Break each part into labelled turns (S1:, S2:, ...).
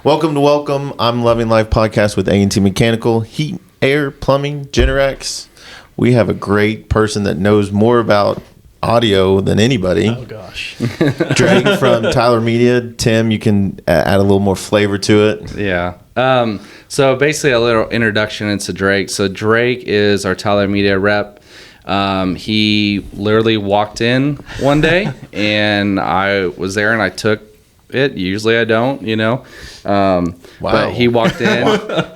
S1: Welcome. I'm Loving Life Podcast with A&T Mechanical, Heat, Air, Plumbing, Generac. We have a great person that knows more about audio than anybody.
S2: Oh, gosh.
S1: Drake from Tyler Media. Tim, you can add a little more flavor to it.
S3: Yeah. So basically a little introduction into Drake. So Drake is our Tyler Media rep. He literally walked in one day and I was there and I took it. Usually I don't,
S1: Wow.
S3: But he walked in.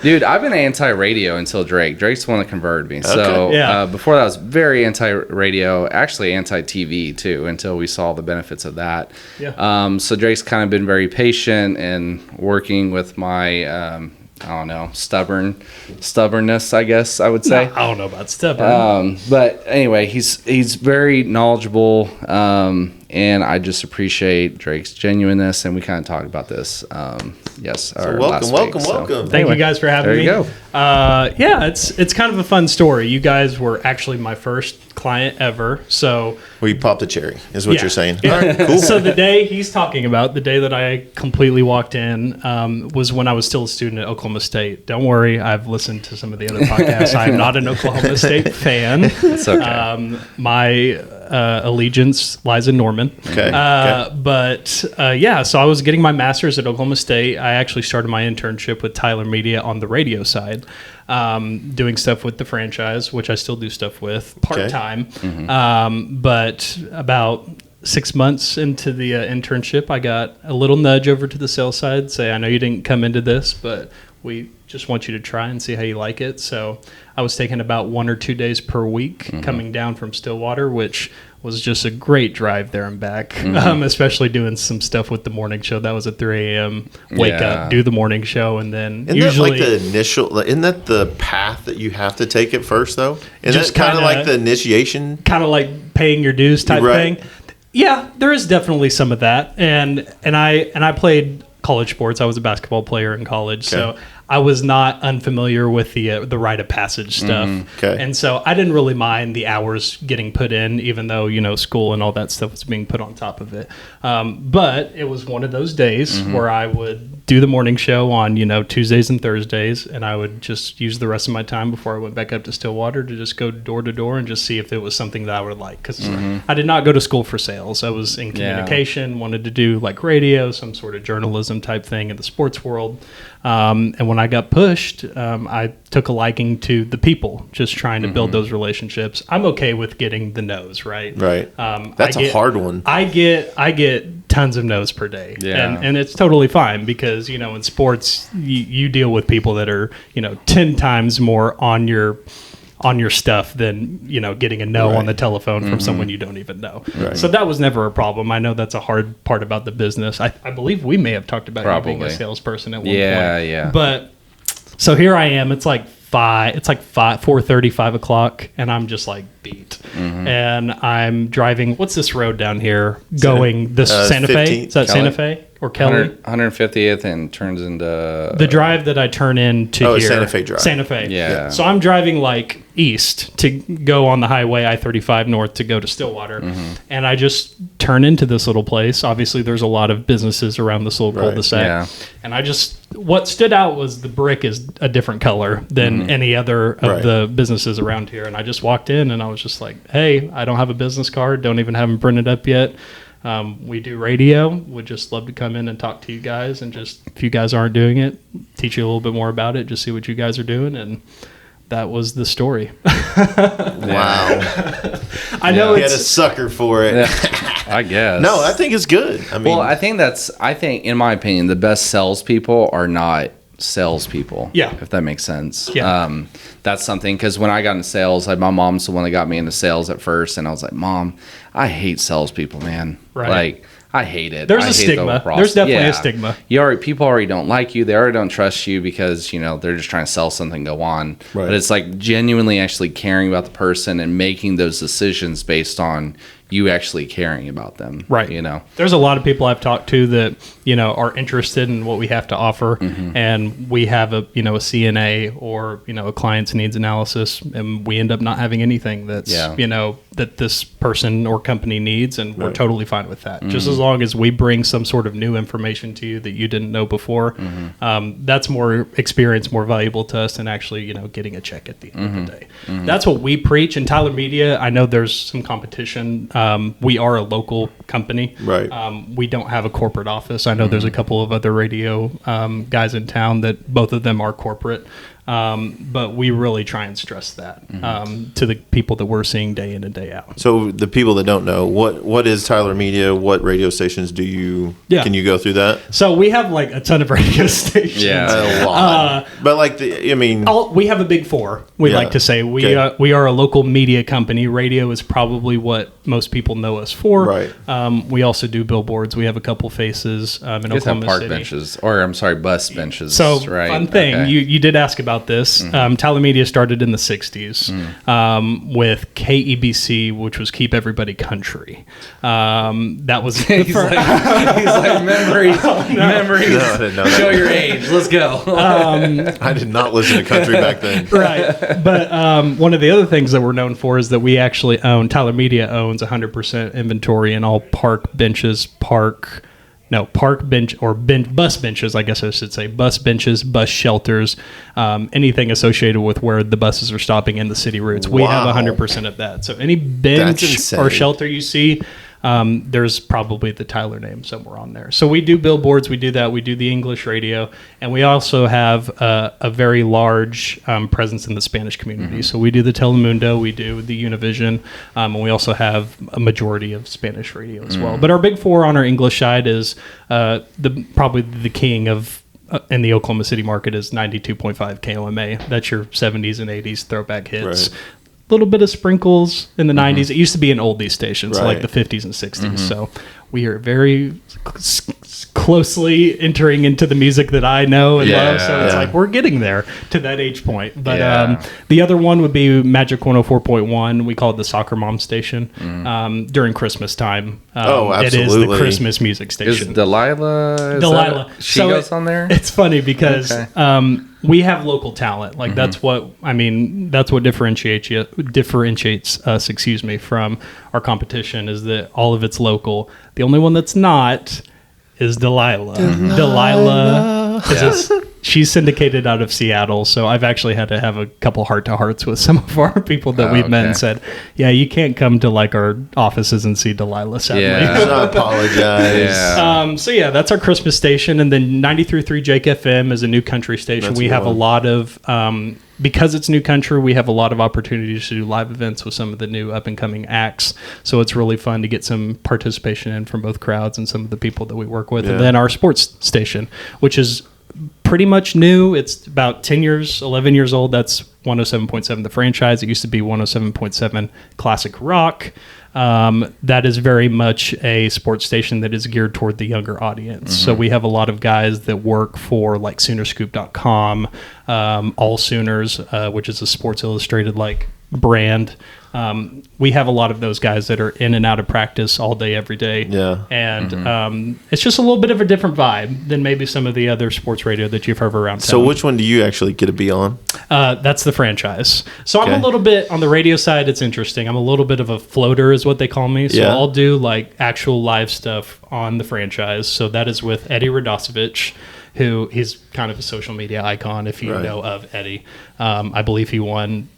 S3: Dude, I've been anti-radio until Drake. Drake's the one that converted me. So before that, I was very anti-radio, actually anti-TV too, until we saw the benefits of that.
S2: Yeah.
S3: So Drake's kind of been very patient and working with my, stubbornness, I guess I would say.
S2: No, I don't know about stubborn.
S3: But anyway, he's very knowledgeable, and I just appreciate Drake's genuineness, and we kind of talked about this. Yes.
S1: So welcome.
S2: Thank you guys for having me.
S3: There you go.
S2: It's kind of a fun story. You guys were actually my first client ever. So
S1: We popped a cherry, is what you're saying.
S2: Yeah.
S1: All right, cool.
S2: So the day he's talking about, the day that I completely walked in, was when I was still a student at Oklahoma State. Don't worry, I've listened to some of the other podcasts. I'm not an Oklahoma State fan.
S3: It's okay.
S2: My allegiance lies in Norman.
S1: Okay.
S2: So I was getting my master's at Oklahoma State. I actually started my internship with Tyler Media on the radio side, doing stuff with the franchise, which I still do stuff with part-time.
S3: Mm-hmm.
S2: But about 6 months into the internship, I got a little nudge over to the sales side, say, I know you didn't come into this, but we just want you to try and see how you like it. So I was taking about 1 or 2 days per week coming down from Stillwater, which was just a great drive there and back, especially doing some stuff with the morning show. That was at 3 a.m. Wake up, do the morning show, and then
S1: Isn't that the path that you have to take at first, though? Isn't
S2: Just
S1: that kind of
S2: kinda-
S1: like the initiation?
S2: kind of like paying your dues type thing. Yeah, there is definitely some of that. And I played college sports. I was a basketball player in college, so I was not unfamiliar with the rite of passage stuff. And so I didn't really mind the hours getting put in, even though, school and all that stuff was being put on top of it. But it was one of those days where I would do the morning show on, Tuesdays and Thursdays, and I would just use the rest of my time before I went back up to Stillwater to just go door to door and just see if it was something that I would like. Because I did not go to school for sales. I was in communication, wanted to do like radio, some sort of journalism type thing in the sports world. And when I got pushed, I took a liking to the people, just trying to build those relationships. I'm okay with getting the no's, right?
S1: Right. That's a hard one.
S2: I get tons of no's per day.
S3: Yeah.
S2: And it's totally fine because, in sports, you deal with people that are, 10 times more on your stuff than, getting a no on the telephone from someone you don't even know.
S1: Right.
S2: So that was never a problem. I know that's a hard part about the business. I believe we may have talked about you being a salesperson at one point.
S3: Yeah.
S2: But so here I am. It's like 4:30, 5 o'clock, and I'm just like beat. And I'm driving. What's this road down here? Going this Santa Fe?
S1: 15th,
S2: Is that
S3: Kelly.
S2: Santa Fe or Kelly?
S3: 150th and turns into
S2: The drive that I turn into here.
S1: Santa Fe Drive.
S2: Santa Fe.
S3: Yeah.
S2: So I'm driving like east to go on the highway I-35 north to go to Stillwater. And I just turn into this little place. Obviously, there's a lot of businesses around this little cul-de-sac.
S3: Yeah.
S2: And what stood out was the brick is a different color than any other of the businesses around here. And I just walked in and I was just like, hey, I don't have a business card. Don't even have them printed up yet. We do radio. Would just love to come in and talk to you guys and just, if you guys aren't doing it, teach you a little bit more about it, just see what you guys are doing. And that was the story.
S1: Wow.
S2: I know
S1: You had a sucker for it.
S3: I guess.
S1: No, I think it's good. I mean,
S3: I think in my opinion, the best salespeople are not salespeople.
S2: Yeah.
S3: If that makes sense.
S2: Yeah.
S3: That's something, because when I got into sales, my mom's the one that got me into sales at first, and I was like, Mom, I hate salespeople, man.
S2: Right.
S3: Like, I hate it.
S2: There's
S3: I
S2: a
S3: hate
S2: stigma.
S3: the whole process.
S2: There's definitely a stigma.
S3: People already don't like you. They already don't trust you because, they're just trying to sell something, go on.
S1: Right.
S3: But it's like genuinely actually caring about the person and making those decisions based on you actually caring about them.
S2: Right. There's a lot of people I've talked to that, are interested in what we have to offer. And we have a CNA or, a client's needs analysis, and we end up not having anything that's, that this person or company needs. And we're totally fine with that. Just as long as we bring some sort of new information to you that you didn't know before, that's more experience, more valuable to us than actually, getting a check at the end of the day. That's what we preach. In Tyler Media, I know there's some competition. We are a local company.
S1: Right.
S2: We don't have a corporate office. I know there's a couple of other radio guys in town that both of them are corporate. But we really try and stress that to the people that we're seeing day in and day out.
S1: So the people that don't know, what is Tyler Media? What radio stations do you? Yeah. Can you go through that?
S2: So we have like a ton of radio stations.
S1: Yeah, a lot. But like
S2: we have a big four. We like to say we are a local media company. Radio is probably what most people know us for.
S1: Right.
S2: We also do billboards. We have a couple faces in Oklahoma
S3: park
S2: City.
S3: benches, or I'm sorry, bus benches.
S2: So
S3: right?
S2: Fun thing, okay. You did ask about this. Tyler Media started in the 60s with KEBC, which was Keep Everybody Country. That was
S3: he's like memories. Memories. No, I didn't know that. Show your age. Let's go.
S1: I did not listen to country back then.
S2: Right. But one of the other things that we're known for is that we actually Tyler Media owns 100% inventory in all park benches, park bench or bus benches, I guess I should say, bus benches, bus shelters, anything associated with where the buses are stopping in the city routes. We have 100% of that. So any bench or shelter you see, there's probably the Tyler name somewhere on there. So we do billboards, we do that, we do the English radio, and we also have a very large presence in the Spanish community. So we do the Telemundo, we do the Univision, and we also have a majority of Spanish radio as well. But our big four on our English side is probably the king of in the Oklahoma City market is 92.5 KOMA. That's your 70s and 80s throwback hits. Right. Little bit of sprinkles in the 90s. It used to be an oldies station, so like the 50s and 60s. So we are very closely entering into the music that I know and love. So it's like we're getting there to that age point. But the other one would be Magic 104.1. We call it the Soccer Mom station during Christmas time.
S1: Absolutely.
S2: It is the Christmas music station.
S3: Is Delilah. She goes on there?
S2: It's funny because we have local talent. Like that's what differentiates us, from our competition, is that all of it's local. The only one that's not is Delilah. Delilah she's syndicated out of Seattle, so I've actually had to have a couple heart-to-hearts with some of our people that we've met and said, you can't come to like our offices and see Delilah, sadly.
S1: I apologize.
S2: So that's our Christmas station, and then 93.3 Jake FM is a new country station. That's we have a lot of because it's new country, we have a lot of opportunities to do live events with some of the new up-and-coming acts. So it's really fun to get some participation in from both crowds and some of the people that we work with. And then our sports station, which is pretty much new. It's about 11 years old. That's 107.7 The Franchise. It used to be 107.7 Classic Rock. That is very much a sports station that is geared toward the younger audience. So we have a lot of guys that work for like Soonerscoop.com, All Sooners, which is a Sports Illustrated like brand. We have a lot of those guys that are in and out of practice all day, every day. Yeah. And it's just a little bit of a different vibe than maybe some of the other sports radio that you've heard around town.
S1: So which one do you actually get to be on?
S2: That's the Franchise. So I'm a little bit, on the radio side, it's interesting. I'm a little bit of a floater is what they call me. So I'll do like actual live stuff on the Franchise. So that is with Eddie Radosevich, who he's kind of a social media icon if you know of Eddie. I believe he won,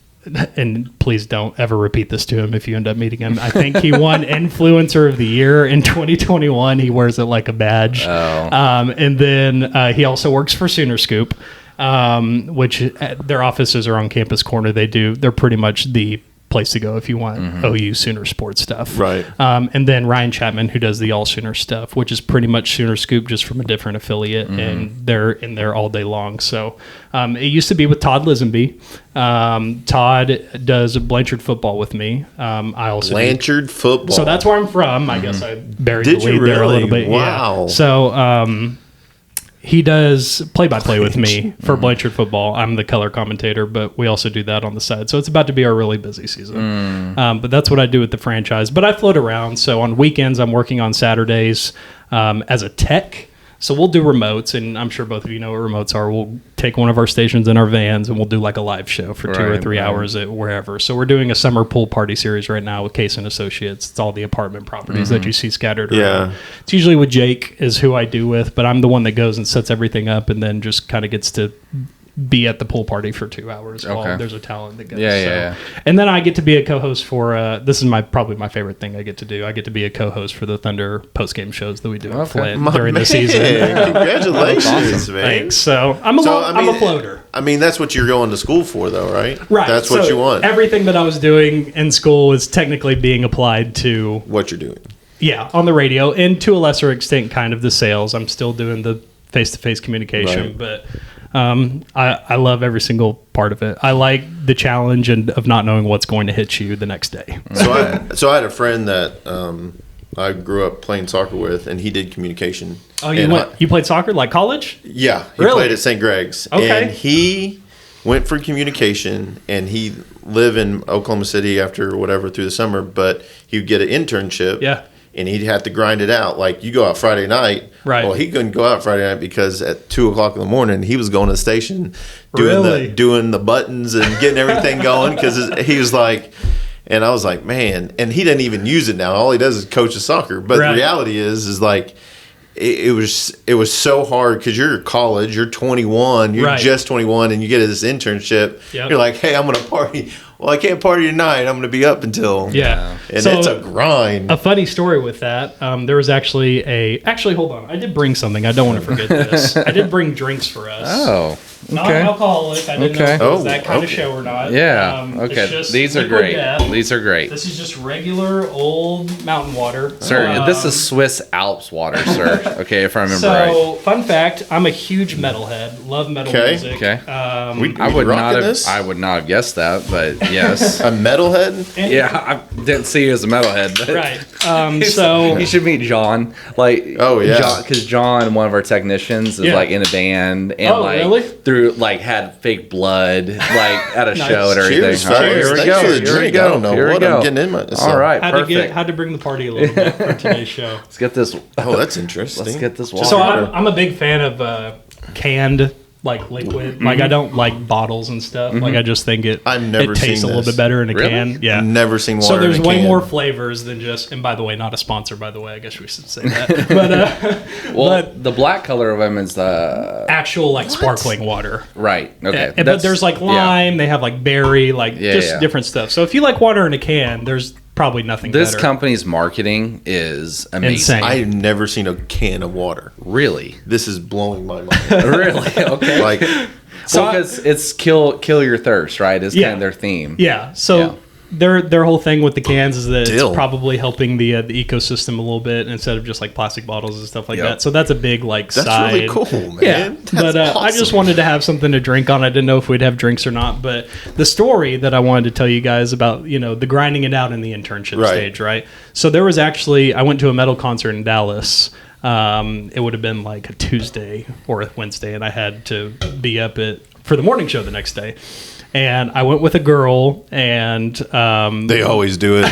S2: and please don't ever repeat this to him if you end up meeting him. I think he won Influencer of the Year in 2021. He wears it like a badge. And then he also works for Sooner Scoop, which their offices are on Campus Corner. They're pretty much the place to go if you want OU Sooner sports stuff.
S1: Right.
S2: And then Ryan Chapman, who does the All Sooner stuff, which is pretty much Sooner Scoop just from a different affiliate, and they're in there all day long. So it used to be with Todd Lisenby. Todd does Blanchard football with me. I also
S1: Blanchard football.
S2: So that's where I'm from. I guess I buried the lead there a little bit.
S1: Wow.
S2: Yeah. So He does play-by-play with me for Blanchard Football. I'm the color commentator, but we also do that on the side. So it's about to be our really busy season. But that's what I do with the franchise. But I float around. So on weekends, I'm working on Saturdays as a tech. So we'll do remotes, and I'm sure both of you know what remotes are. We'll take one of our stations in our vans, and we'll do like a live show for 2 or 3 hours at wherever. So we're doing a summer pool party series right now with Case and Associates. It's all the apartment properties that you see scattered around. It's usually with Jake is who I do with, but I'm the one that goes and sets everything up and then just kind of gets to be at the pool party for 2 hours while there's a talent that goes. And then I get to be a co-host for this is probably my favorite thing I get to do. I get to be a co-host for the Thunder post-game shows that we do at Flint during the season.
S1: Congratulations, man.
S2: Thanks. So I'm a floater.
S1: I mean, that's what you're going to school for, though, right?
S2: Right.
S1: That's what you want.
S2: Everything that I was doing in school is technically being applied to
S1: what you're doing.
S2: Yeah, on the radio, and to a lesser extent, kind of the sales. I'm still doing the face-to-face communication, but I love every single part of it. I like the challenge of not knowing what's going to hit you the next day.
S1: So I had a friend that I grew up playing soccer with, and he did communication.
S2: Oh, you played soccer like college?
S1: Yeah, he played at St. Greg's.
S2: Okay.
S1: And he went for communication, and he lived in Oklahoma City after whatever through the summer, but he would get an internship.
S2: Yeah.
S1: And he'd have to grind it out. Like, you go out Friday night.
S2: Right.
S1: Well, he couldn't go out Friday night because at 2 o'clock in the morning, he was going to the station doing the buttons and getting everything going because he was like, and I was like, man, and he didn't even use it now. All he does is coaches soccer. But the reality is like, it was so hard because you're at college, you're 21, you're just 21, and you get this internship. Yep. You're like, hey, I'm going to party. Well, I can't party tonight. I'm going to be up until.
S2: Yeah.
S1: And so, it's a grind.
S2: A funny story with that. There was actually hold on. I did bring something. I don't want to forget this. I did bring drinks for us.
S3: Oh.
S2: Not alcoholic. I didn't know if it was that kind of show or not.
S3: Yeah. Okay. These are great. These are great.
S2: This is just regular old mountain water.
S3: Sir, this is Swiss Alps water, sir. Okay, if I remember right.
S2: So, fun fact, I'm a huge metalhead. Love metal music.
S3: Okay. I would not have guessed that, but yes.
S1: A metalhead?
S3: Yeah, I didn't see you as a metalhead. But
S2: right. So
S3: you should meet John. Like, because John, one of our technicians, is like in a band and really? Had fake blood at a show and everything.
S1: Cheers, here we go. Here we go. I don't know what I'm getting in myself.
S3: All right, perfect.
S2: Had to bring the party a little bit for today's show.
S3: Let's get this.
S1: Oh, that's interesting.
S3: Let's get this water.
S2: So I'm a big fan of canned liquid. Like I don't like bottles and stuff. Like I just think it tastes a little bit better in a can. Yeah.
S1: I've never seen water.
S2: So there's
S1: in a
S2: way
S1: can.
S2: more flavors than just. And by the way, not a sponsor. By the way, I guess we should say that. But
S3: the black color of them is the
S2: actual sparkling water.
S3: Right. Okay.
S2: But there's lime. Yeah. They have berry. Different stuff. So if you like water in a can, there's probably nothing better.
S3: This company's marketing is amazing.
S2: Insane.
S1: I've never seen a can of water.
S3: Really?
S1: This is blowing my mind.
S3: Really? Okay. Because it's kill your thirst, right? Is kind of their theme.
S2: Yeah. So their whole thing with the cans is that it's probably helping the ecosystem a little bit instead of just plastic bottles and stuff like that. So that's a big
S1: that's
S2: side.
S1: Really cool, man.
S2: Yeah.
S1: That's awesome.
S2: I just wanted to have something to drink on. I didn't know if we'd have drinks or not. But the story that I wanted to tell you guys about, the grinding it out in the internship stage, right? So there was I went to a metal concert in Dallas. It would have been a Tuesday or a Wednesday, and I had to be up for the morning show the next day. And I went with a girl, and
S1: they always do it.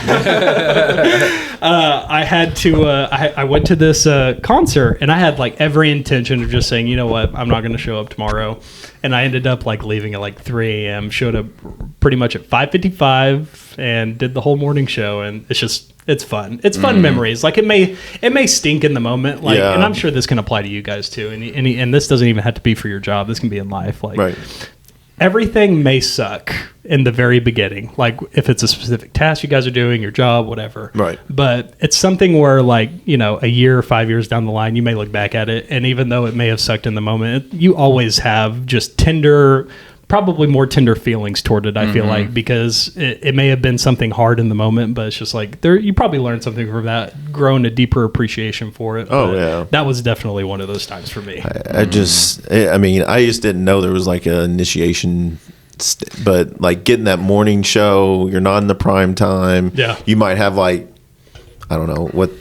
S2: I had to. I went to this concert, and I had every intention of just saying, you know what, I'm not going to show up tomorrow. And I ended up leaving at 3 a.m. Showed up pretty much at 5:55 and did the whole morning show. And it's fun. It's fun memories. It may stink in the moment. And I'm sure this can apply to you guys too. And this doesn't even have to be for your job. This can be in life. Right. Everything may suck in the very beginning, if it's a specific task you guys are doing, your job, whatever.
S1: Right.
S2: But it's something where, a year or 5 years down the line, you may look back at it, and even though it may have sucked in the moment, you always have just probably more tender feelings toward it, I feel like, because it may have been something hard in the moment, but it's just you probably learned something from that, grown a deeper appreciation for it.
S1: Oh, yeah.
S2: That was definitely one of those times for me.
S1: I just didn't know there was an initiation, but getting that morning show, you're not in the prime time.
S2: Yeah.
S1: You might have I don't know what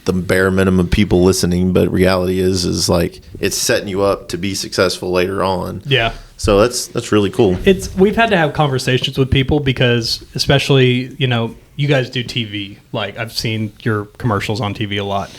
S1: the bare minimum of people listening, but reality is like it's setting you up to be successful later on.
S2: Yeah.
S1: So that's really cool.
S2: We've had to have conversations with people because, especially, you guys do TV. Like, I've seen your commercials on TV a lot.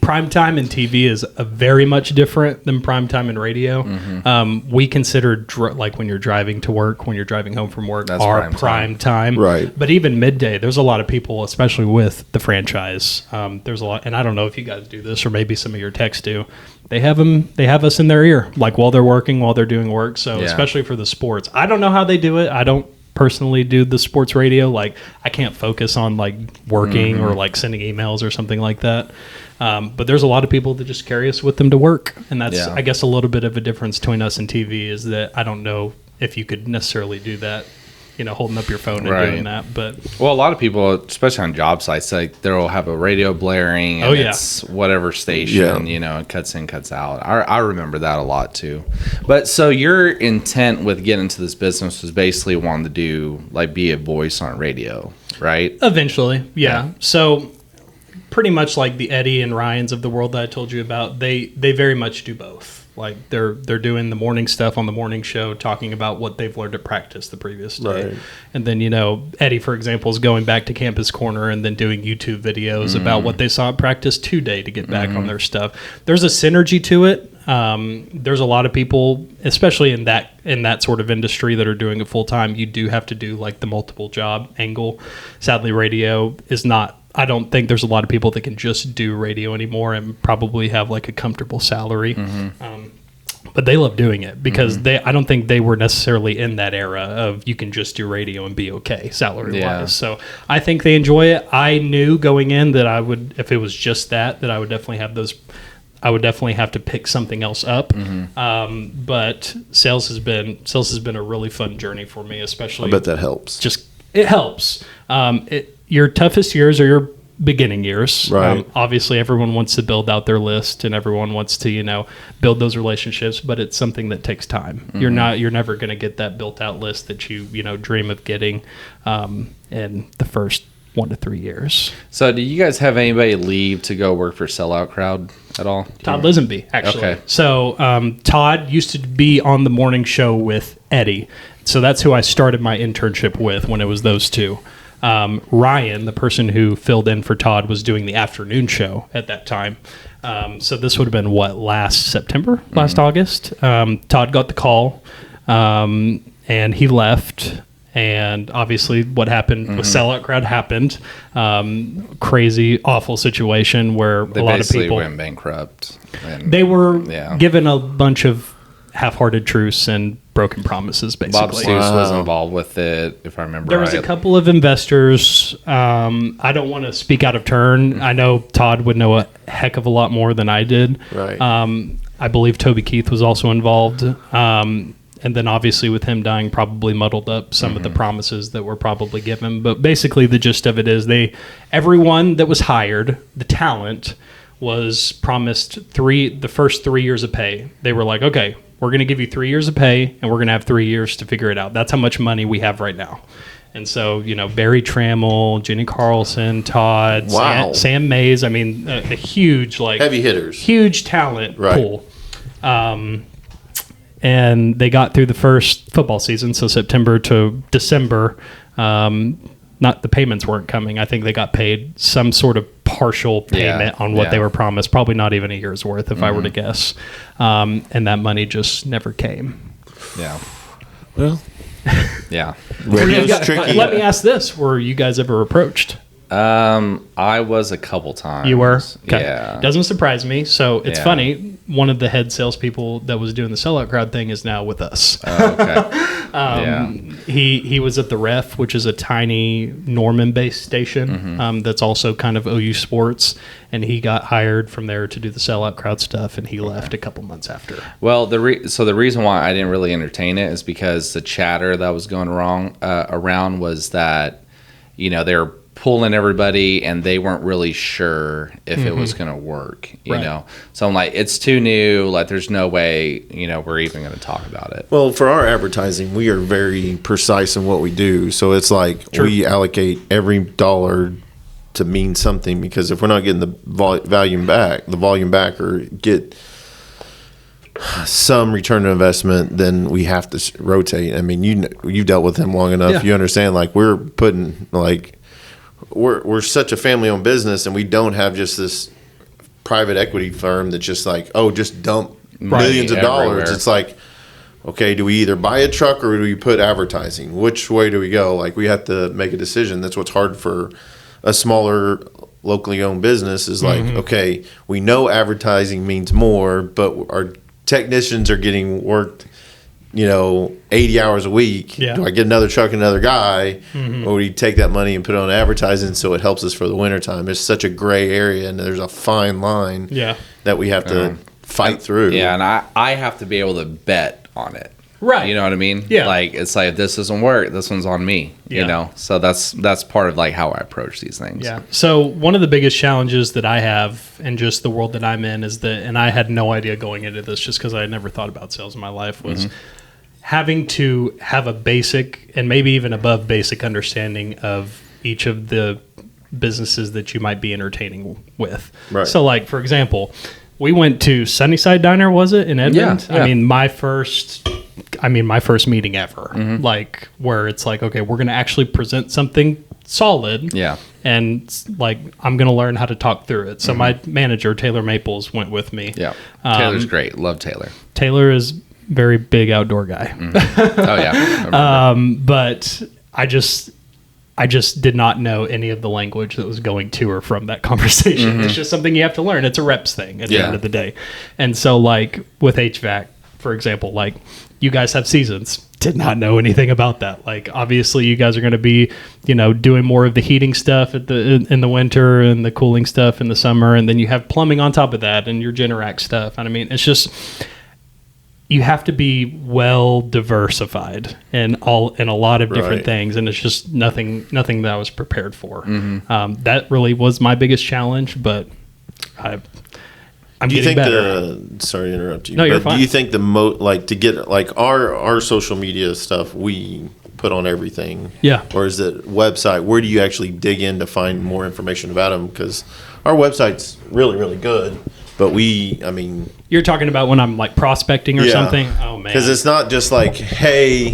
S2: Primetime in TV is very much different than primetime in radio. Mm-hmm. We consider like when you're driving to work, when you're driving home from work, that's our prime time.
S1: Right.
S2: But even midday, there's a lot of people, especially with the franchise. There's a lot, and I don't know if you guys do this or maybe some of your techs do. They have us in their ear, like while they're working, while they're doing work. So especially for the sports, I don't know how they do it. I don't personally do the sports radio. Like, I can't focus on like working or like sending emails or something like that. But there's a lot of people that just carry us with them to work. And that's, I guess, a little bit of a difference between us and TV is that I don't know if you could necessarily do that, holding up your phone and doing that. But
S3: well, a lot of people, especially on job sites, like they'll have a radio blaring and it's whatever station, it cuts in, cuts out. I remember that a lot too. But so your intent with getting into this business was basically wanting to do, like, be a voice on radio, right?
S2: Eventually, yeah. So pretty much like the Eddie and Ryans of the world that I told you about, they very much do both. Like, they're doing the morning stuff on the morning show, talking about what they've learned at practice the previous day. Right. And then, Eddie, for example, is going back to Campus Corner and then doing YouTube videos about what they saw at practice today to get back on their stuff. There's a synergy to it. There's a lot of people, especially in that sort of industry, that are doing it full time. You do have to do like the multiple job angle. Sadly, radio is not. I don't think there's a lot of people that can just do radio anymore and probably have like a comfortable salary. But they love doing it because I don't think they were necessarily in that era of you can just do radio and be okay salary wise. So I think they enjoy it. I knew going in that I would, if it was just that I would definitely have those. I would definitely have to pick something else up. But sales has been a really fun journey for me, especially.
S1: I bet that helps.
S2: It helps. Your toughest years are your beginning years.
S1: Right.
S2: Obviously, everyone wants to build out their list and everyone wants to, build those relationships, but it's something that takes time. You're never going to get that built out list that you dream of getting in the first 1 to 3 years.
S3: So do you guys have anybody leave to go work for Sellout Crowd at all?
S2: Todd Lisenby, actually. Okay. So Todd used to be on the morning show with Eddie. So that's who I started my internship with when it was those two. Ryan, the person who filled in for Todd, was doing the afternoon show at that time. So this would have been last September, last August. Todd got the call, and he left. And obviously, what happened with Sellout Crowd happened. Crazy, awful situation where
S3: they
S2: a lot of people
S3: went bankrupt.
S2: They were given a bunch of half-hearted truths and broken promises, basically.
S3: Bob Stoops was involved with it, if I remember
S2: right. There was a couple of investors. I don't want to speak out of turn. I know Todd would know a heck of a lot more than I did.
S1: Right.
S2: I believe Toby Keith was also involved. And then obviously with him dying probably muddled up some of the promises that were probably given. But basically the gist of it is everyone that was hired, the talent, was promised the first 3 years of pay. They were like, okay, we're going to give you 3 years of pay, and we're going to have 3 years to figure it out. That's how much money we have right now. And so, Barry Trammell, Jenny Carlson, Todd, Sam Mays, a huge,
S1: heavy hitters,
S2: huge talent pool. And they got through the first football season, so September to December. Not the payments weren't coming. I think they got paid some sort of partial payment on what they were promised. Probably not even a year's worth, if I were to guess. And that money just never came.
S3: Yeah.
S1: Well.
S3: Yeah.
S2: Let me ask this: were you guys ever approached?
S3: I was a couple times.
S2: You were? Okay.
S3: Yeah.
S2: Doesn't surprise me. So it's funny. One of the head salespeople that was doing the Sellout Crowd thing is now with us.
S3: Okay.
S2: He was at the Ref, which is a tiny Norman-based station that's also kind of OU sports, and he got hired from there to do the Sellout Crowd stuff, and he left a couple months after.
S3: Well, the reason why I didn't really entertain it is because the chatter that was going around was that, they were pulling everybody and they weren't really sure if it was going to work, you know? So I'm like, it's too new. Like, there's no way, we're even going to talk about it.
S1: Well, for our advertising, we are very precise in what we do. So it's like we allocate every dollar to mean something, because if we're not getting the volume back or get some return on investment, then we have to rotate. I mean, you've dealt with him long enough. Yeah. You understand, like, we're putting, like, we're such a family-owned business, and we don't have just this private equity firm that's just like, oh, just dump millions of dollars. It's like, okay, do we either buy a truck or do we put advertising? Which way do we go? Like, we have to make a decision. That's what's hard for a smaller, locally owned business is like, okay, we know advertising means more, but our technicians are getting worked, 80 hours a week. Yeah. Do I get another truck and another guy, or do you take that money and put it on advertising so it helps us for the wintertime? It's such a gray area, and there's a fine line that we have to fight through.
S3: Yeah, and I have to be able to bet on it.
S2: Right.
S3: You know what I mean?
S2: Yeah.
S3: Like, it's like, if this doesn't work, this one's on me, So that's part of, like, how I approach these things.
S2: Yeah. So one of the biggest challenges that I have in just the world that I'm in is that, and I had no idea going into this just because I had never thought about sales in my life, was having to have a basic and maybe even above basic understanding of each of the businesses that you might be entertaining with. Right. So, like, for example, we went to Sunnyside Diner, was it, in Edmond? Yeah. I mean, my first meeting ever, like, where it's like, okay, we're going to actually present something solid. Yeah. And, like, I'm going to learn how to talk through it. So my manager, Taylor Maples, went with me.
S3: Yeah. Taylor's great. Love Taylor.
S2: Taylor is very big outdoor guy.
S3: Oh, yeah.
S2: But I just did not know any of the language that was going to or from that conversation. It's just something you have to learn. It's a reps thing at the end of the day. And so, like, with HVAC, for example, like, you guys have seasons. Did not know anything about that. Like, obviously, you guys are going to be, doing more of the heating stuff in the winter and the cooling stuff in the summer, and then you have plumbing on top of that and your Generac stuff. And I mean, it's just, you have to be well diversified in a lot of different things, and it's just nothing that I was prepared for. That really was my biggest challenge, but I'm getting better.
S1: Sorry to interrupt you.
S2: No, you're fine.
S1: Do you think to get, like, our social media stuff, we put on everything? Yeah. Or is it website? Where do you actually dig in to find more information about them? Because our website's really, really good, but you're
S2: talking about when I'm, like, prospecting or something? Oh, man.
S1: Because it's not just like, hey,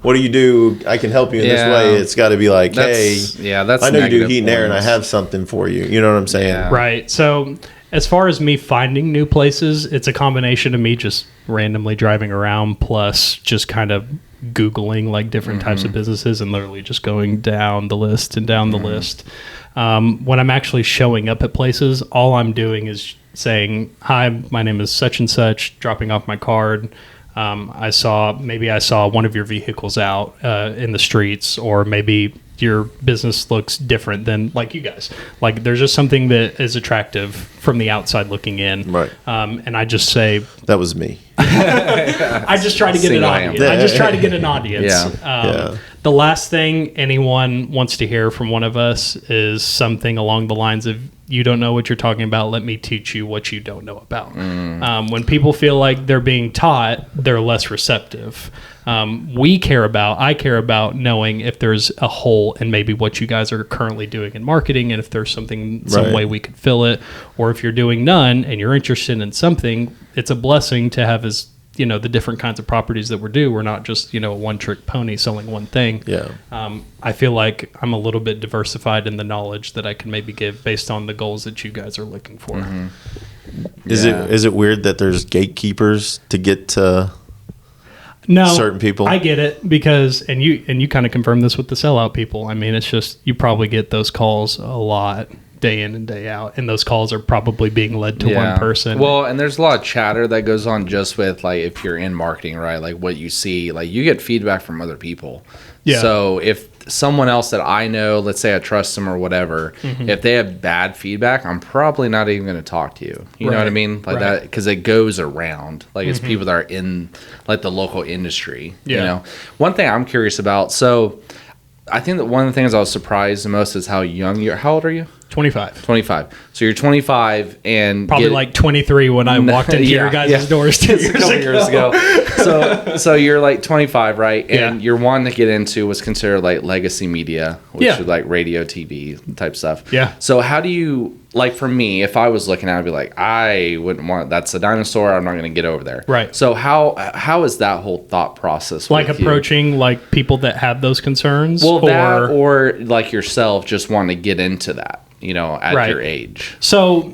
S1: what do you do? I can help you in this way. It's got to be like, I know you do heat and air, and I have something for you. You know what I'm saying?
S2: Yeah. Right. So, as far as me finding new places, it's a combination of me just randomly driving around, plus just kind of Googling, like, different types of businesses and literally just going down the list and down the list. When I'm actually showing up at places, all I'm doing is saying, hi, my name is such and such, dropping off my card. I saw one of your vehicles out in the streets, or maybe your business looks different than, like, you guys. Like, there's just something that is attractive from the outside looking in. Right. And I just say...
S1: That was me.
S2: I just try to get an audience. I just try to get an audience. The last thing anyone wants to hear from one of us is something along the lines of, you don't know what you're talking about, let me teach you what you don't know about. When people feel like they're being taught, they're less receptive. I care about knowing if there's a hole in maybe what you guys are currently doing in marketing, and if there's some way we could fill it, or if you're doing none and you're interested in something, it's a blessing to have the different kinds of properties that we're not just, a one-trick pony selling one thing. Yeah. I feel like I'm a little bit diversified in the knowledge that I can maybe give based on the goals that you guys are looking for.
S1: Is it weird that there's gatekeepers to get to certain people?
S2: I get it, because and you kind of confirm this with the sellout people. I mean, it's just, you probably get those calls a lot, day in and day out, and those calls are probably being led to one person.
S3: Well, and there's a lot of chatter that goes on just with, like, if you're in marketing, right? Like, what you see, like, you get feedback from other people. Yeah. So if someone else that I know, let's say I trust them or whatever, if they have bad feedback, I'm probably not even going to talk to you. You know what I mean? Like that, because it goes around. Like, it's people that are in, like, the local industry. Yeah. One thing I'm curious about. So I think that one of the things I was surprised the most is how young you are. How old are you?
S2: 25.
S3: 25. So you're 25 and
S2: probably like 23 when I walked into your guys' doors 2 years ago.
S3: So you're like 25, right? And your one to get into was considered like legacy media, which is like radio, TV type stuff.
S2: Yeah.
S3: So how do you, like for me, if I was looking at it, I'd be like, I wouldn't want, that's a dinosaur, I'm not going to get over there.
S2: Right.
S3: So how is that whole thought process
S2: like
S3: with
S2: approaching like people that have those concerns?
S3: Well, that or like yourself just want to get into that, you know, at your age.
S2: So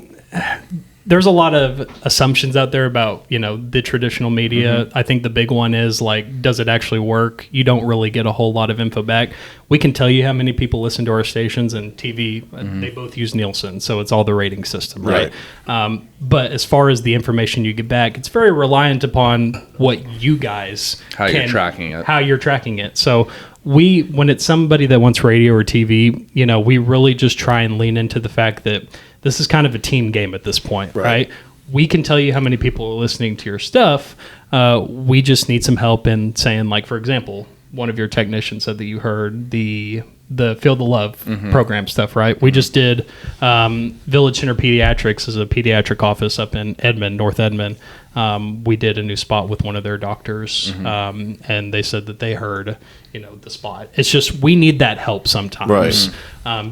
S2: there's a lot of assumptions out there about, you know, the traditional media. I think the big one is like, does it actually work? You don't really get a whole lot of info back. We can tell you how many people listen to our stations, and TV, they both use Nielsen, so it's all the rating system, right? But as far as the information you get back, it's very reliant upon what you guys
S3: you're tracking it.
S2: So when it's somebody that wants radio or TV, you know, we really just try and lean into the fact that this is kind of a team game at this point, right? We can tell you how many people are listening to your stuff. We just need some help in saying, like, for example, one of your technicians said that you heard the Feel the Love program stuff, right? We just did Village Center Pediatrics is a pediatric office up in Edmond, North Edmond. We did a new spot with one of their doctors, and they said that they heard, you know, the spot. It's just we need that help sometimes,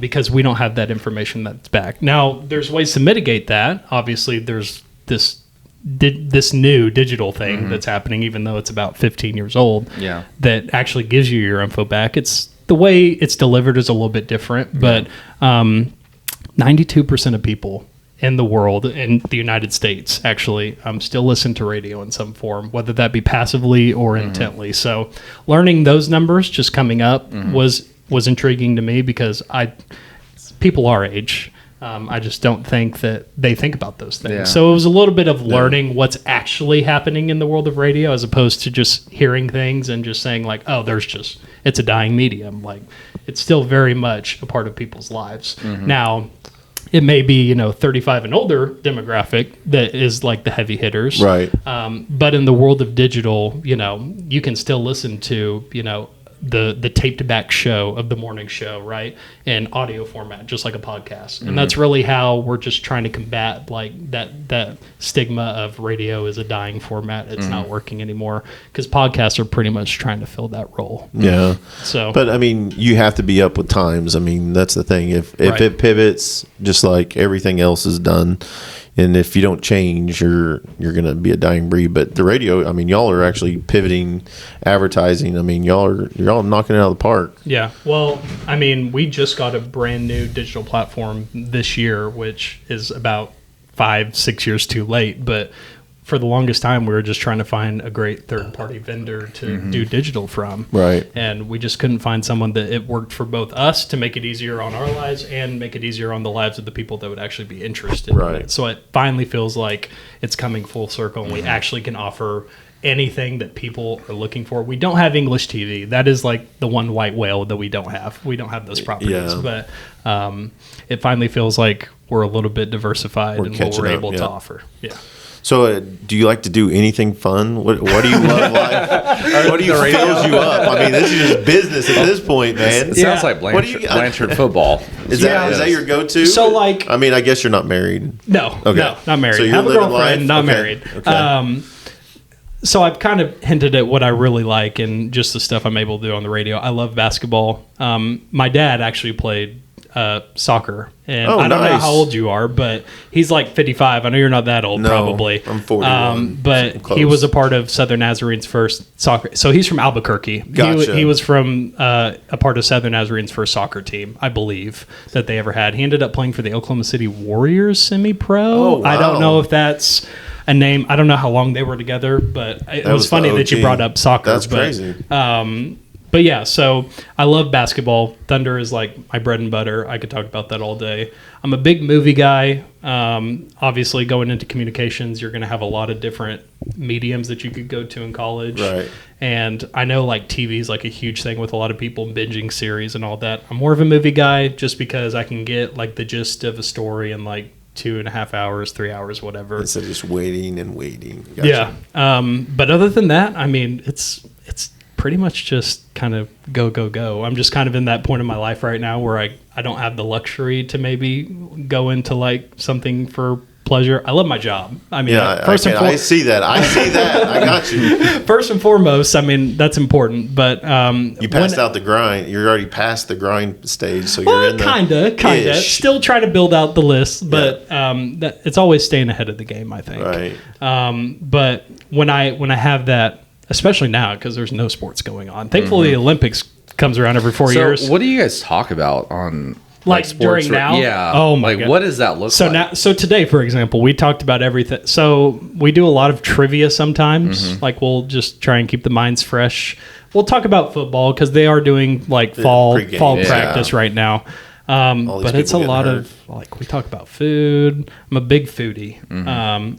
S2: because we don't have that information that's back. Now, there's ways to mitigate that. Obviously, there's this new digital thing that's happening, even though it's about 15 years old, that actually gives you your info back. It's the way it's delivered is a little bit different, but 92% of people in the world, in the United States, actually, still listen to radio in some form, whether that be passively or intently. So learning those numbers just coming up was intriguing to me, because people our age, I just don't think that they think about those things. Yeah. So it was a little bit of learning what's actually happening in the world of radio, as opposed to just hearing things and just saying like, oh, it's a dying medium. Like, it's still very much a part of people's lives. Now, it may be, you know, 35 and older demographic that is like the heavy hitters.
S1: Right.
S2: But in the world of digital, you know, you can still listen to, you know, the taped back show of the morning show, right, in audio format, just like a podcast. And that's really how we're just trying to combat like that stigma of radio is a dying format. It's not working anymore, because podcasts are pretty much trying to fill that role.
S1: Yeah.
S2: So,
S1: but I mean, you have to be up with times. I mean, that's the thing. If it pivots, just like everything else is done, and if you don't change, you're going to be a dying breed. But the radio, I mean, y'all are actually pivoting advertising. I mean, you're all knocking it out of the park.
S2: Yeah. Well, I mean, we just got a brand new digital platform this year, which is about 5-6 years too late. But for the longest time, we were just trying to find a great third-party vendor to do digital from.
S1: Right.
S2: And we just couldn't find someone that it worked for both us to make it easier on our lives and make it easier on the lives of the people that would actually be interested in it. So it finally feels like it's coming full circle, and we actually can offer anything that people are looking for. We don't have English TV. That is like the one white whale that we don't have. We don't have those properties. But it finally feels like we're a little bit diversified in what we're able to offer. Yeah.
S1: So, do you like to do anything fun? What do you love life? What do you fills you up? I mean, this is just business at this point, man.
S3: It sounds like Blanchard football.
S1: Is that your go-to?
S2: So, like,
S1: I mean, I guess you're not married.
S2: No,
S1: okay.
S2: No, not married.
S1: So you're
S2: have a girlfriend,
S1: life?
S2: not married.
S1: Okay.
S2: So I've kind of hinted at what I really like and just the stuff I'm able to do on the radio. I love basketball. My dad actually played soccer, and I don't know how old you are, but he's like 55. I know you're not that old, probably.
S1: I'm 41.
S2: But he was a part of Southern Nazarene's first soccer. So he's from Albuquerque.
S1: Gotcha.
S2: He was from a part of Southern Nazarene's first soccer team, I believe, that they ever had. He ended up playing for the Oklahoma City Warriors semi-pro.
S1: Oh, wow.
S2: I don't know if that's a name. I don't know how long they were together, but it was funny that you brought up soccer.
S1: That's crazy.
S2: But yeah, so I love basketball. Thunder is like my bread and butter. I could talk about that all day. I'm a big movie guy. Obviously, going into communications, you're going to have a lot of different mediums that you could go to in college.
S1: Right.
S2: And I know like TV is like a huge thing with a lot of people, binging series and all that. I'm more of a movie guy just because I can get like the gist of a story in like 2.5 hours, 3 hours, whatever.
S1: Instead of just waiting and waiting. Gotcha.
S2: Yeah. But other than that, I mean, it's pretty much just kind of go. I'm just kind of in that point in my life right now where I I don't have the luxury to maybe go into like something for pleasure. I love my job. I mean,
S1: I see that. I got you.
S2: First and foremost, I mean, that's important. But
S1: you passed out the grind. You're already past the grind stage, so you're in the
S2: kinda. Still try to build out the list, but it's always staying ahead of the game, I think.
S1: Right.
S2: But when I have that, especially now because there's no sports going on. Thankfully, the Olympics comes around every 4 years.
S3: What do you guys talk about on?
S2: Like
S3: sports
S2: during now?
S3: Yeah.
S2: Oh my God.
S3: What does that look like?
S2: So today, for example, we talked about everything. So we do a lot of trivia sometimes. Like we'll just try and keep the minds fresh. We'll talk about football because they are doing like fall practice right now. But it's a lot of like we talk about food. I'm a big foodie.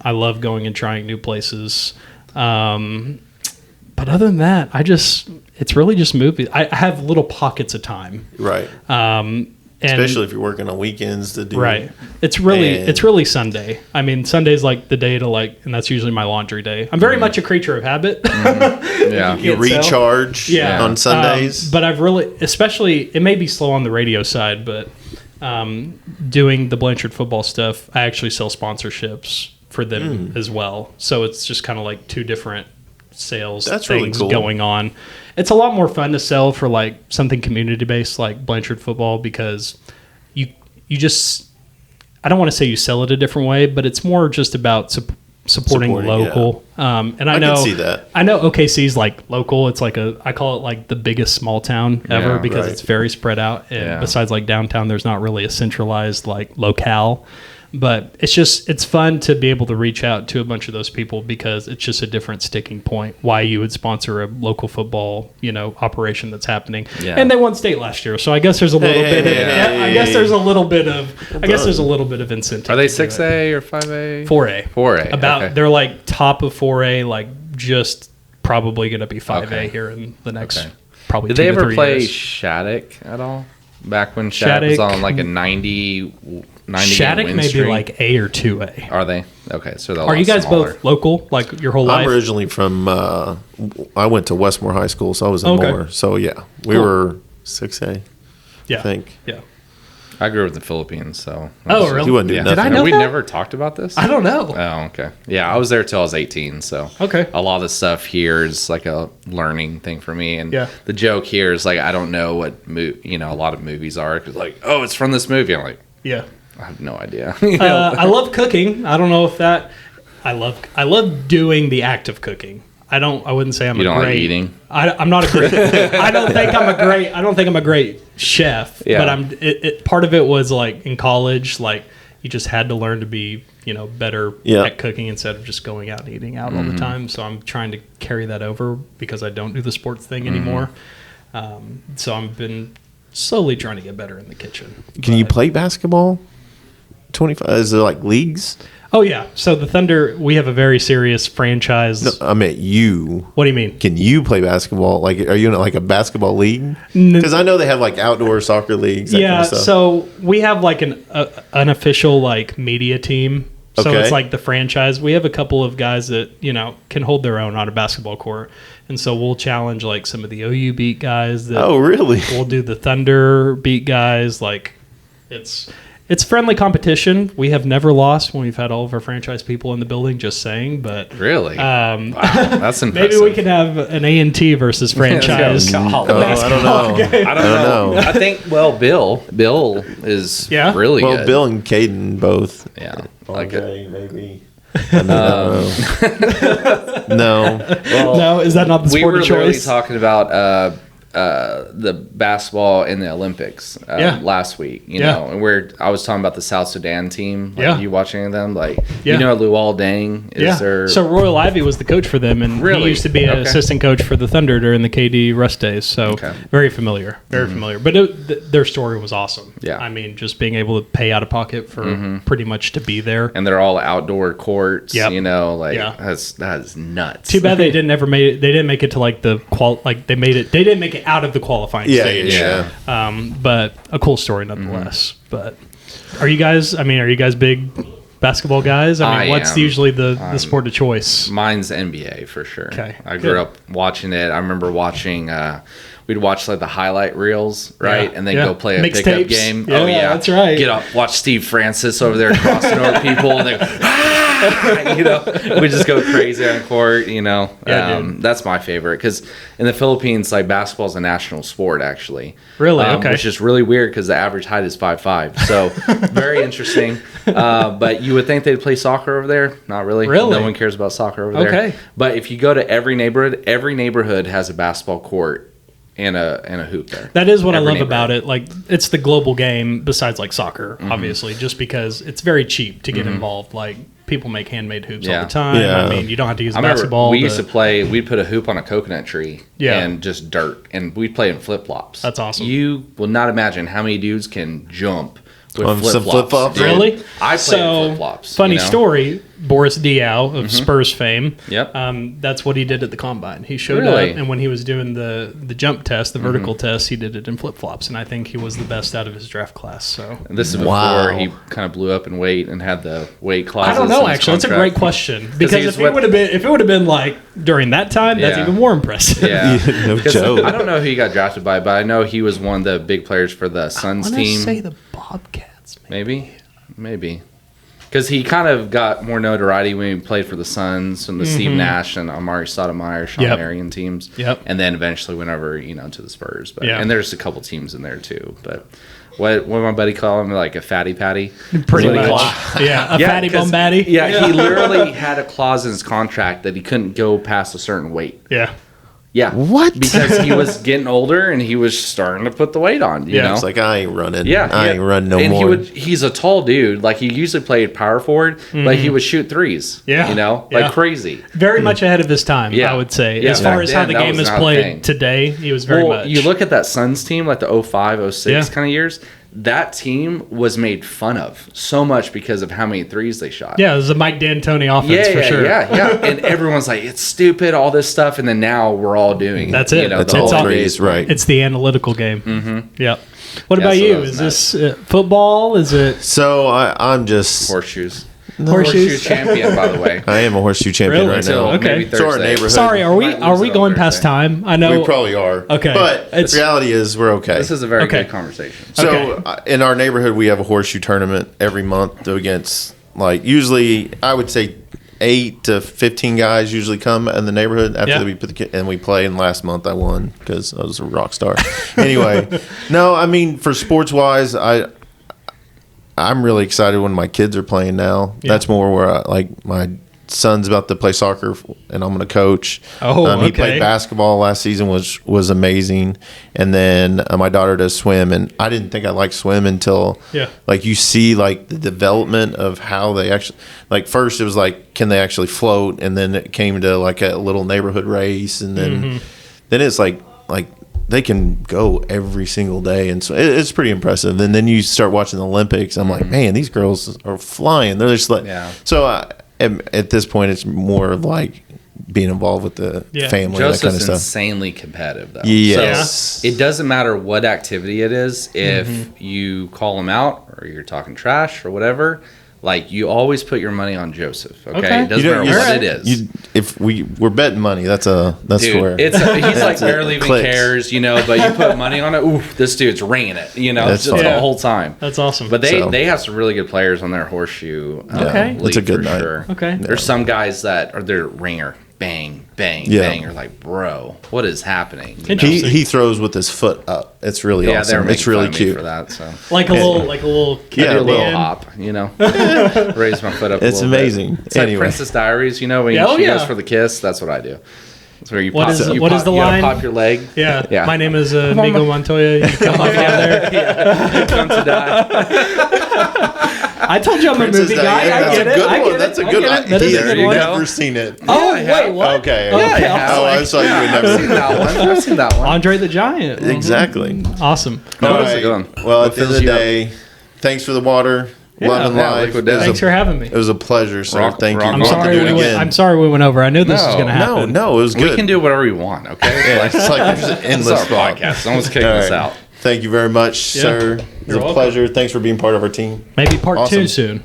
S2: I love going and trying new places. But other than that, it's really just movies. I have little pockets of time.
S1: Right. Especially if you're working on weekends to do.
S2: Right. It's really Sunday. I mean, Sunday's like the day to like, and that's usually my laundry day. I'm very much a creature of habit.
S3: Yeah.
S1: You recharge on Sundays.
S2: But I've really, especially, it may be slow on the radio side, but doing the Blanchard football stuff, I actually sell sponsorships for them as well. So it's just kind of like two different sales things really cool. going on. It's a lot more fun to sell for like something community based like Blanchard football because you just, I don't want to say you sell it a different way, but it's more just about supporting local. Yeah. And I know,
S1: can see that.
S2: I know OKC's like local. It's like I call it like the biggest small town ever because it's very spread out. And besides like downtown, there's not really a centralized like locale. But it's fun to be able to reach out to a bunch of those people because it's just a different sticking point why you would sponsor a local football, operation that's happening. Yeah. And they won state last year, so I guess there's a little bit of incentive.
S3: Are they 6A or 5A?
S2: 4A.
S3: 4A.
S2: They're like top of 4A, like just probably going to be 5A here in the next probably 2 to 3 years.
S3: Did they ever play Shattuck at all? Back when Shattuck was on like a 90
S2: Shattuck
S3: win
S2: may
S3: streak?
S2: be like A or 2A.
S3: Are they? Okay, so
S2: are you guys
S3: smaller.
S2: both local, like your whole life?
S1: I'm originally from, I went to Westmore High School, so I was in Moore. So yeah, we were 6A, I think.
S2: Yeah.
S3: I grew up in the Philippines, so.
S2: Oh, really?
S1: You wouldn't do nothing.
S2: Did I know
S3: we
S2: that?
S3: never talked about this?
S2: I don't know.
S3: Oh, okay. Yeah, I was there till I was 18, so.
S2: Okay.
S3: A lot of the stuff here is like a learning thing for me, and the joke here is like I don't know what a lot of movies are because like it's from this movie. I'm like I have no idea.
S2: I love cooking. I don't know if that. I love doing the act of cooking. I wouldn't say I'm
S3: you
S2: a
S3: don't
S2: great.
S3: Like eating.
S2: I'm not a great. I don't think I'm a great chef. Yeah. But part of it was like in college, like you just had to learn to be better at cooking instead of just going out and eating out all the time. So I'm trying to carry that over because I don't do the sports thing anymore. So I've been slowly trying to get better in the kitchen.
S1: Can you play basketball? 25? Is there like leagues?
S2: Oh, yeah. So the Thunder, we have a very serious franchise.
S1: No, I meant you.
S2: What do you mean?
S1: Can you play basketball? Like, are you in like a basketball league? Because I know they have like outdoor soccer leagues. That kind of stuff.
S2: So we have like an unofficial like media team. So it's like the franchise. We have a couple of guys that, can hold their own on a basketball court. And so we'll challenge like some of the OU beat guys.
S1: Oh, really?
S2: We'll do the Thunder beat guys. Like it's friendly competition. We have never lost when we've had all of our franchise people in the building, just saying. But
S3: really? Wow, that's impressive.
S2: Maybe we can have an A&T versus franchise.
S1: I don't know.
S3: I think, Bill is really good.
S1: Bill and Caden both.
S3: Yeah.
S1: RJ, maybe. No.
S2: No, is that not the sport of choice?
S3: We were literally talking about the basketball in the Olympics last week, know, and I was talking about the South Sudan team. Like, you watching any of them? Like, Luol Deng is there.
S2: So Royal Ivy was the coach for them, and he used to be an assistant coach for the Thunder during the KD Rust days. So very familiar. But their story was awesome. Yeah. I mean, just being able to pay out of pocket for pretty much to be there.
S3: And they're all outdoor courts, that is nuts.
S2: Too bad they didn't make it to like the they didn't make it out of the qualifying stage. But a cool story nonetheless. But are you guys big basketball guys? I mean, what's usually the sport of choice?
S3: Mine's NBA for sure.
S2: Okay,
S3: I grew up watching it. I remember watching. We'd watch like the highlight reels, right, and then go play a pickup game.
S2: Yeah, that's right.
S3: Get up, watch Steve Francis over there crossing over people, and we just go crazy on court. That's my favorite because in the Philippines, like basketball is a national sport, actually.
S2: Really? Okay.
S3: Which is really weird because the average height is 5'5", so very interesting. But you would think they'd play soccer over there. Not really.
S2: Really?
S3: No one cares about soccer over there.
S2: Okay.
S3: But if you go to every neighborhood has a basketball court and a hoop there.
S2: That is what I love about it. Like, it's the global game besides like soccer, obviously, just because it's very cheap to get involved. Like, people make handmade hoops all the time.
S1: Yeah.
S2: I mean, you don't have to use a
S3: Remember,
S2: basketball.
S3: we used to play, we'd put a hoop on a coconut tree
S2: Yeah.
S3: and just dirt, and we'd play in flip-flops.
S2: That's awesome.
S3: You will not imagine how many dudes can jump with
S1: On some
S3: flip-flops.
S1: flip-flops?
S3: dude.
S2: Really?
S3: I played in flip-flops.
S2: Funny story, Boris Diaw of Spurs fame.
S3: Yep.
S2: That's what he did at the Combine. He showed
S3: Really?
S2: up, and when he was doing the jump test, the vertical test, he did it in flip-flops, and I think he was the best out of his draft class. So
S3: And this is before
S1: Wow.
S3: he kind of blew up in weight and had the weight clauses.
S2: I don't know,
S3: in his
S2: actually. That's a
S3: contract.
S2: great question. Because
S3: he's
S2: if it would have been like during that time, that's
S3: Yeah.
S2: even more impressive.
S3: Yeah.
S1: No
S3: 'Cause
S1: joke.
S3: I don't know who he got drafted by, but I know he was one of the big players for the Suns
S2: I want
S3: team.
S2: to say the Bobcats.
S3: Maybe. Because he kind of got more notoriety when he played for the Suns and the Steve Nash and Amari Stoudemire, Sean
S2: Yep.
S3: Marion teams.
S2: Yep.
S3: And then eventually went over, to the Spurs. But,
S2: Yeah.
S3: And there's a couple teams in there too. But what my buddy called him, like a fatty patty.
S2: Pretty
S3: That's what
S2: much.
S3: he
S2: Yeah, a fatty
S3: 'cause-
S2: bombatty.
S3: Yeah, he literally had a clause in his contract that he couldn't go past a certain weight.
S2: Yeah.
S3: Yeah.
S1: What?
S3: Because he was getting older and he was starting to put the weight on, you know?
S1: It's like, I ain't running.
S3: Yeah,
S1: I ain't running no
S3: and
S1: more.
S3: He's a tall dude. Like, he usually played power forward, but he would shoot threes.
S2: Yeah,
S3: Like
S2: yeah.
S3: crazy.
S2: Very much ahead of his time,
S3: Yeah.
S2: I would say.
S3: Yeah,
S2: As far
S3: back
S2: as how
S3: then,
S2: the
S3: that
S2: game
S3: was
S2: is
S3: not a
S2: played
S3: thing.
S2: today, he was very much.
S3: You look at that Suns team, like the 05, 06
S2: Yeah.
S3: kind of years, that team was made fun of so much because of how many threes they shot.
S2: Yeah, it was a Mike D'Antoni offense for sure.
S3: Yeah. And everyone's like, it's stupid, all this stuff. And then now we're all doing
S2: That's it.
S1: That's
S3: the
S1: all
S3: whole
S1: threes,
S3: game.
S1: right.
S2: It's the analytical game. Mm-hmm. Yep. What
S3: Yeah,
S2: about
S3: so
S2: you?
S3: that was
S2: Is this football? Is it
S1: So I'm just...
S3: Horseshoes.
S2: horseshoes?
S3: Horseshoe champion, by the way.
S1: I am a horseshoe champion
S2: Really?
S1: right
S3: Until
S1: now.
S2: Okay.
S3: maybe
S1: So our
S3: Thursday.
S1: neighborhood-
S2: Sorry, are we
S3: Might lose it on
S2: going past
S3: Thursday.
S2: time? I know
S1: We probably are.
S2: Okay.
S1: But
S2: It's-
S1: the reality is we're okay.
S3: This is a very
S2: Okay.
S3: good conversation.
S1: So
S2: Okay.
S1: in our neighborhood, we have a horseshoe tournament every month against, like, usually I would say 8 to 15 guys usually come in the neighborhood after
S2: Yeah.
S1: we put and we play. And last month I won because I was a rock star. Anyway, no, I mean, for sports wise, I'm really excited when my kids are playing now.
S2: Yeah.
S1: That's more where my son's about to play soccer and I'm going to coach.
S2: Oh,
S1: He
S2: okay.
S1: played basketball last season, was amazing. And then my daughter does swim, and I didn't think I liked swim until like you see like the development of how they actually, like, first it was like, can they actually float? And then it came to like a little neighborhood race. And then it's like they can go every single day, and so it's pretty impressive. And then you start watching the Olympics. I'm like, man, these girls are flying. They're just like, so at this point, it's more of like being involved with the family,
S3: Joseph's
S1: that kind of stuff.
S3: insanely competitive, though.
S1: Yes.
S3: So it doesn't matter what activity it is. If you call him out or you're talking trash or whatever, like, you always put your money on Joseph. Okay, it doesn't matter what it is.
S1: If we're betting money, that's
S3: Dude,
S1: where
S3: he's like barely even
S1: clicks.
S3: cares, but you put money on it. Oof, this dude's ringing it,
S1: That's
S3: just
S1: fun.
S3: the whole time.
S2: That's awesome.
S3: But they have some really good players on their horseshoe.
S2: Okay.
S3: League
S1: It's a good
S3: for
S1: night.
S3: Sure.
S2: Okay.
S3: There's some guys that are their ringer, bang, bang, bang. You're like, bro, what is happening? You know?
S2: Interesting.
S1: he throws with his foot up. It's really
S3: Yeah, they're
S1: awesome.
S3: making
S1: It's really
S3: fun of me
S1: cute.
S3: for that. So
S2: like a little kid
S3: I
S1: Yeah,
S3: do a
S2: at the
S3: little
S2: end.
S3: hop, raise my foot up.
S1: It's
S3: a little
S1: amazing.
S3: Bit. It's like
S1: Anyway.
S3: Princess Diaries, when
S2: Yeah,
S3: she
S2: yeah.
S3: goes for the kiss. That's what I do. That's where you
S2: What
S3: pop.
S2: is-
S3: you
S2: what
S3: pop,
S2: is the
S3: you gotta
S2: line?
S3: Pop your leg.
S2: Yeah.
S3: Yeah.
S2: My name is Migo Montoya. You come off down there.
S3: Come to die.
S2: I told you I'm a movie guy. I get it. I get it.
S1: That's a
S2: I
S1: good
S2: get
S1: one.
S2: it. That is a
S3: There
S2: good
S3: you
S2: one.
S3: go.
S1: Never seen it.
S2: Oh,
S3: Yeah, I
S2: wait, what?
S1: Okay.
S2: Okay.
S3: Yeah,
S1: Oh, I saw you would
S3: I've
S1: never
S3: seen that one. I've seen that one.
S2: Andre the Giant.
S1: Exactly.
S2: Awesome.
S3: No,
S1: All
S3: that's a
S1: right.
S3: good one.
S1: Well,
S3: What
S1: at the end of
S3: fills
S1: the
S3: you up?
S1: day, thanks for the water. Love and
S3: Yeah,
S1: life.
S3: Liquid
S1: It was
S3: Death.
S2: Thanks for having me.
S1: It was a pleasure, sir.
S3: Rock-
S1: Thank
S3: rock
S1: you.
S3: on.
S1: We'll have to do it again.
S2: I'm sorry we went over. I knew this was
S3: No,
S2: going to happen.
S1: No, it was good.
S3: We can do whatever we want, okay?
S1: Yeah, it's like there's an
S3: This is
S1: endless
S3: our
S1: thought.
S3: podcast. Someone's kicking
S1: All
S3: us
S1: right.
S3: out.
S1: Thank you very much,
S2: Yeah.
S1: sir. It was
S2: You're
S1: a
S2: welcome.
S1: pleasure. Thanks for being part of our team.
S2: Maybe part
S1: Awesome.
S2: 2 soon.